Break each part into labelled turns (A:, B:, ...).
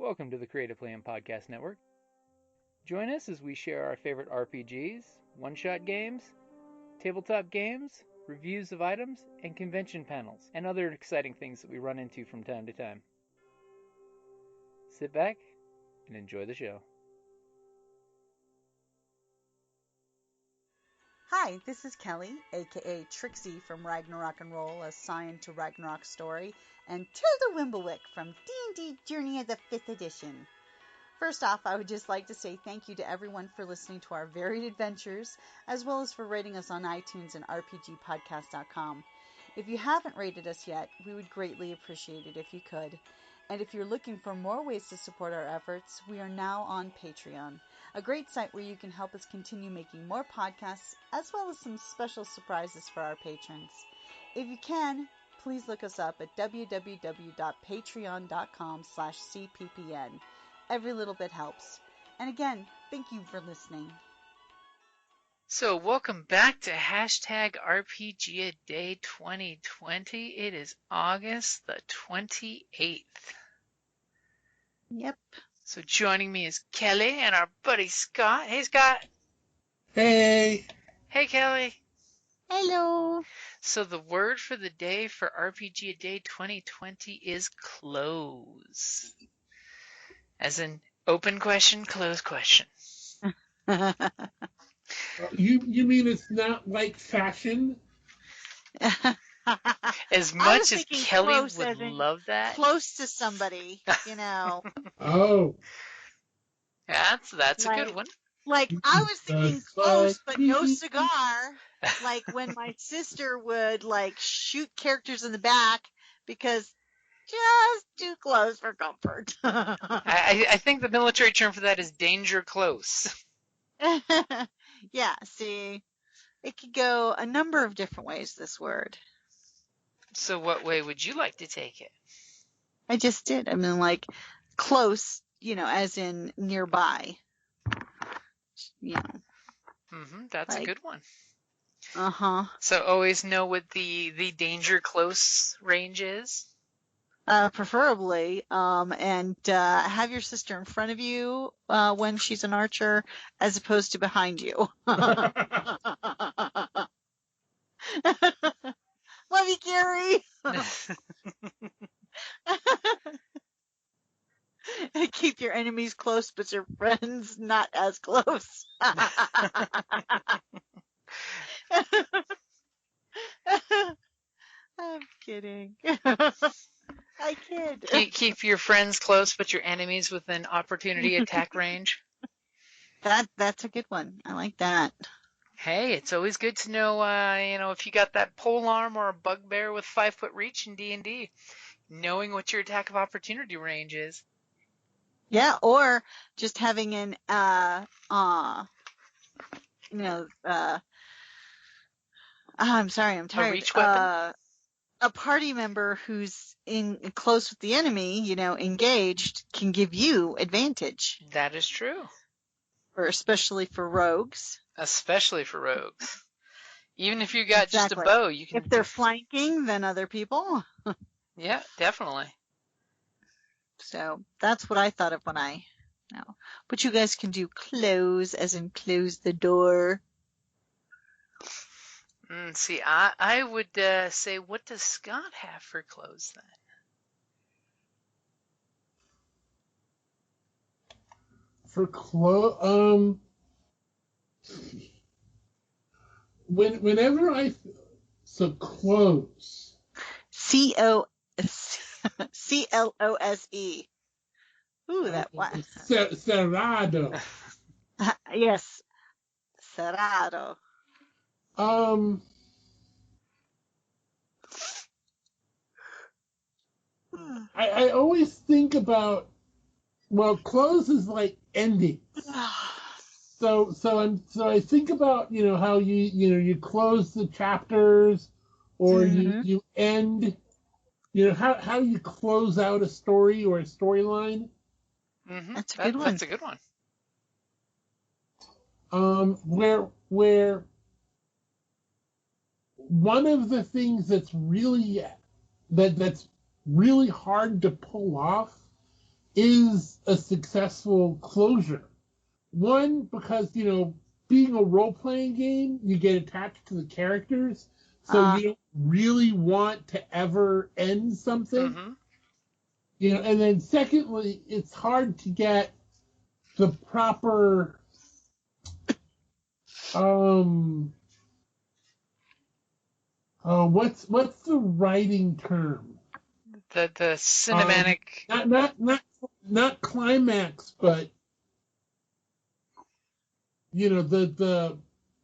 A: Welcome to the Creative Plan Podcast Network. Join us as we share our favorite RPGs, one-shot games, tabletop games, reviews of items, and convention panels, and other exciting things that we run into from time to time. Sit back and enjoy the show.
B: Hi, this is Kelly, aka Trixie from Ragnarok and Roll, a Scion to Ragnarok story, and Tilda Wimblewick from D&D Journey of the 5th Edition. First off, I would just like to say thank you to everyone for listening to our varied adventures, as well as for rating us on iTunes and RPGpodcast.com. If you haven't rated us yet, we would greatly appreciate it if you could. And if you're looking for more ways to support our efforts, we are now on Patreon, a great site where you can help us continue making more podcasts, as well as some special surprises for our patrons. If you can, please look us up at www.patreon.com/cppn. Every little bit helps. And again, thank you for listening.
A: So welcome back to #RPGaDAY2020. It is August the 28th.
B: Yep.
A: So joining me is Kelly and our buddy Scott. Hey, Scott.
C: Hey.
A: Hey, Kelly.
B: Hello.
A: So the word for the day for RPGaDAY2020 is close. As in open question, close question.
C: You mean it's not like fashion?
A: As much as Kelly would love that.
B: Close to somebody, you know.
C: Oh.
A: That's a good one.
B: Like, I was thinking close, but no cigar. Like when my sister would, like, shoot characters in the back because just too close for comfort.
A: I think the military term for that is danger close.
B: Yeah, see, it could go a number of different ways, this word.
A: So what way would you like to take it?
B: I just did. I mean, like, close, you know, as in nearby. You know.
A: That's like, a good one.
B: Uh-huh.
A: So always know what the danger close range is?
B: Preferably. And have your sister in front of you when she's an archer, as opposed to behind you. Love you, Gary. Keep your enemies close, but your friends not as close. I'm kidding. I kid.
A: Keep your friends close, but your enemies within opportunity attack range.
B: That's a good one. I like that.
A: Hey, it's always good to know, if you got that polearm or a bugbear with 5-foot reach in D&D, knowing what your attack of opportunity range is.
B: Yeah, or just having an, I'm sorry, I'm tired.
A: A reach weapon?
B: A party member who's in close with the enemy, you know, engaged, can give you advantage.
A: That is true.
B: Or especially for rogues.
A: Especially for rogues. Even if you got just a bow, you can.
B: If they're flanking, then other people.
A: Yeah, definitely.
B: So that's what I thought of when I know. But you guys can do close, as in close the door.
A: See, I would say, what does Scott have for close then?
C: For close, whenever close.
B: CLOSE. Ooh, that one.
C: Cerrado.
B: Yes. Cerrado.
C: I always think about, well, close is like ending. So I think about, you know, how you close the chapters, or you end, you know, how you close out a story or a storyline.
B: That's a good one.
A: That's a good one.
C: Where one of the things that's really hard to pull off is a successful closure. One, because, being a role-playing game, you get attached to the characters, so you don't really want to ever end something.
A: Mm-hmm.
C: And then secondly, it's hard to get the proper what's the writing term?
A: The cinematic.
C: Not climax, but the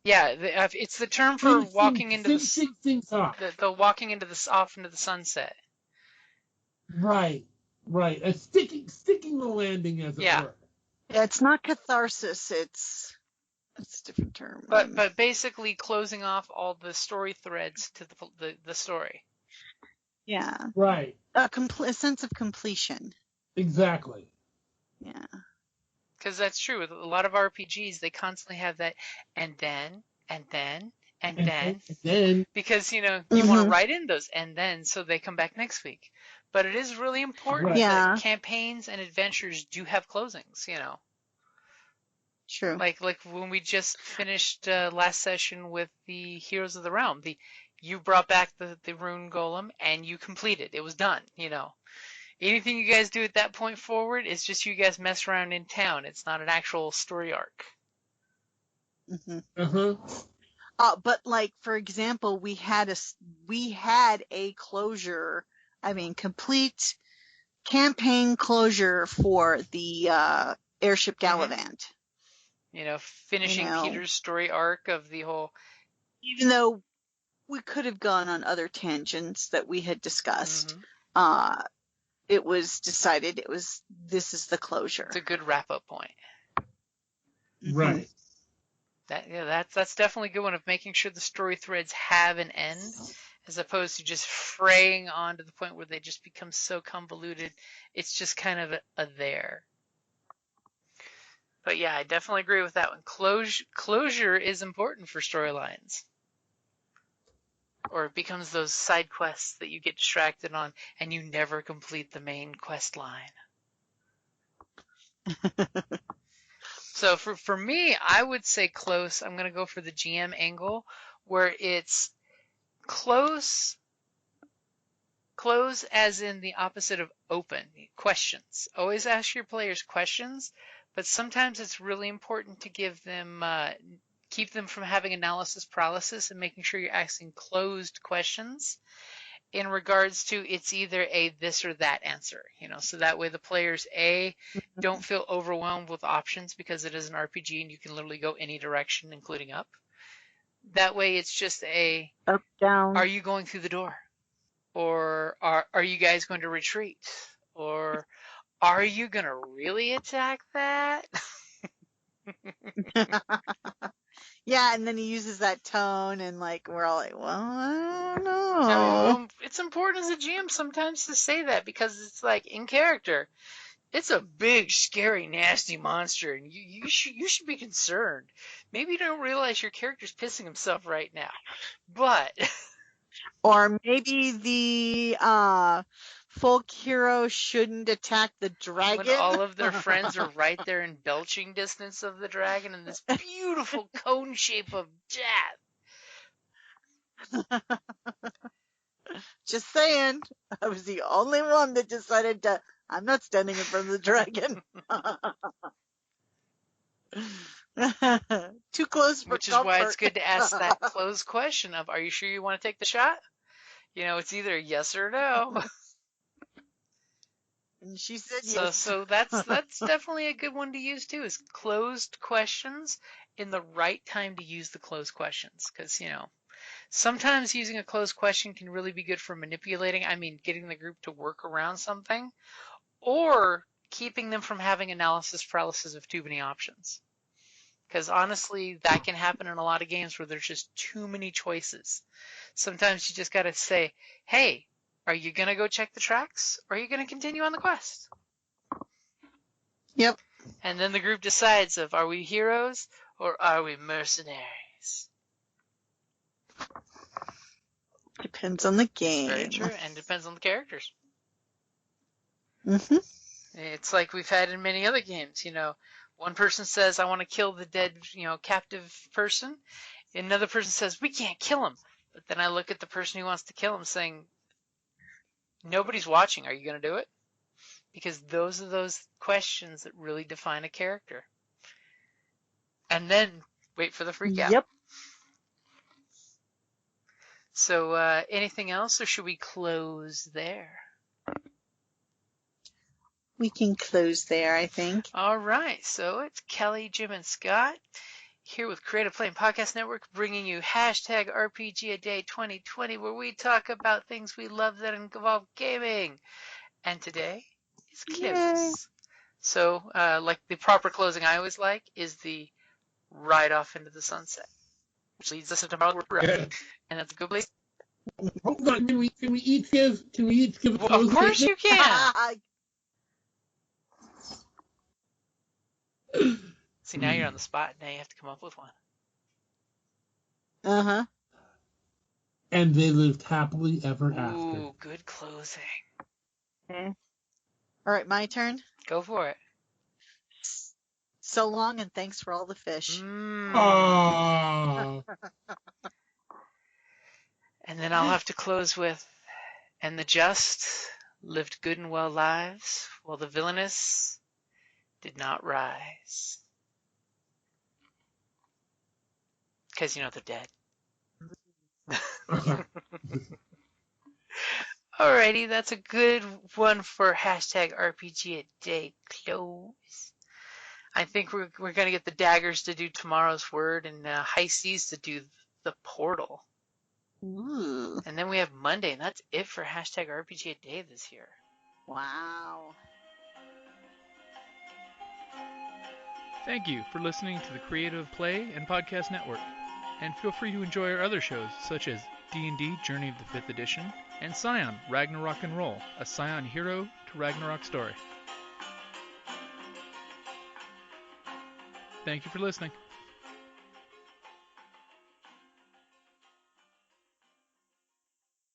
A: Yeah, it's the term for walking into
C: finishing things off.
A: the walking into off into the sunset.
C: Right. A sticking the landing, as it were.
B: Yeah, it's not catharsis. It's a different term.
A: But basically closing off all the story threads to the story.
B: Yeah.
C: Right.
B: A sense of completion.
C: Exactly.
B: Yeah.
A: Because that's true. With a lot of RPGs, they constantly have that and then. Because, you want to write in those and then so they come back next week. But it is really important that campaigns and adventures do have closings,
B: True.
A: Like when we just finished last session with the Heroes of the Realm, you brought back the rune golem and you completed. It was done, Anything you guys do at that point forward is just you guys mess around in town. It's not an actual story arc.
B: But for example, we had a closure. I mean, complete campaign closure for the airship Gallivant.
A: Finishing Peter's story arc of the whole.
B: Even though we could have gone on other tangents that we had discussed, it was decided this is the closure.
A: It's a good wrap-up point.
C: Right.
A: That's definitely a good one of making sure the story threads have an end, as opposed to just fraying on to the point where they just become so convoluted. It's just kind of a there. But yeah, I definitely agree with that one. Closure is important for storylines. Or it becomes those side quests that you get distracted on and you never complete the main quest line. So for me, I would say close. I'm going to go for the GM angle, where it's close as in the opposite of open. Questions. Always ask your players questions, but sometimes it's really important to give them, keep them from having analysis paralysis and making sure you're asking closed questions in regards to it's either a this or that answer, so that way the players don't feel overwhelmed with options because it is an RPG and you can literally go any direction, including up. That way it's just
B: up, down.
A: Are you going through the door? Or are you guys going to retreat? Or are you going to really attack that?
B: Yeah, and then he uses that tone, and we're all like, well, I don't know.
A: It's important as a GM sometimes to say that because it's in character. It's a big, scary, nasty monster, and you should be concerned. Maybe you don't realize your character's pissing himself right now, but.
B: Or maybe the folk hero shouldn't attack the dragon.
A: When all of their friends are right there in belching distance of the dragon in this beautiful cone shape of death.
B: Just saying. I was the only one that decided I'm not standing in front of the dragon. Too close for
A: Which is
B: comfort.
A: why it's good to ask that closed question of, are you sure you want to take the shot? It's either yes or no.
B: And she said yes.
A: So that's definitely a good one to use too, is closed questions in the right time to use the closed questions. Because, sometimes using a closed question can really be good for manipulating, getting the group to work around something, or keeping them from having analysis paralysis of too many options. Because honestly, that can happen in a lot of games where there's just too many choices. Sometimes you just got to say, hey, are you going to go check the tracks, or are you going to continue on the quest?
B: Yep.
A: And then the group decides of, are we heroes or are we mercenaries?
B: Depends on the game.
A: Very true, and depends on the characters.
B: Mm-hmm.
A: It's like we've had in many other games. One person says, I want to kill the dead, captive person. Another person says, we can't kill him. But then I look at the person who wants to kill him saying, nobody's watching. Are you going to do it? Because those are those questions that really define a character. And then wait for the freak out.
B: Yep.
A: So anything else, or should we close there?
B: We can close there, I think.
A: All right. So it's Kelly, Jim, and Scott here with Creative Play and Podcast Network, bringing you hashtag RPGaDAY2020, where we talk about things we love that involve gaming. And today is close. So, like the proper closing I always like is the ride off into the sunset, which leads us into tomorrow's work. And that's a good place.
C: Hold on, can we each give a closing
A: Of course
C: statement?
A: you can. See, now you're on the spot. Now you have to come up with one.
B: Uh-huh.
C: And they lived happily ever after.
A: Ooh, good closing.
B: Okay. All right, my turn.
A: Go for it.
B: So long, and thanks for all the fish.
C: Oh.
A: And then I'll have to close with, and the just lived good and well lives, while the villainous did not rise. Because, they're dead. Alrighty, that's a good one for hashtag RPGaDAY close. I think we're going to get the daggers to do tomorrow's word and High Seas to do the portal.
B: Ooh.
A: And then we have Monday, and that's it for hashtag RPGaDAY this year.
B: Wow.
D: Thank you for listening to the Creative Play and Podcast Network. And feel free to enjoy our other shows, such as D&D Journey of the 5th Edition and Scion Ragnarok and Roll, a Scion hero to Ragnarok story. Thank you for listening.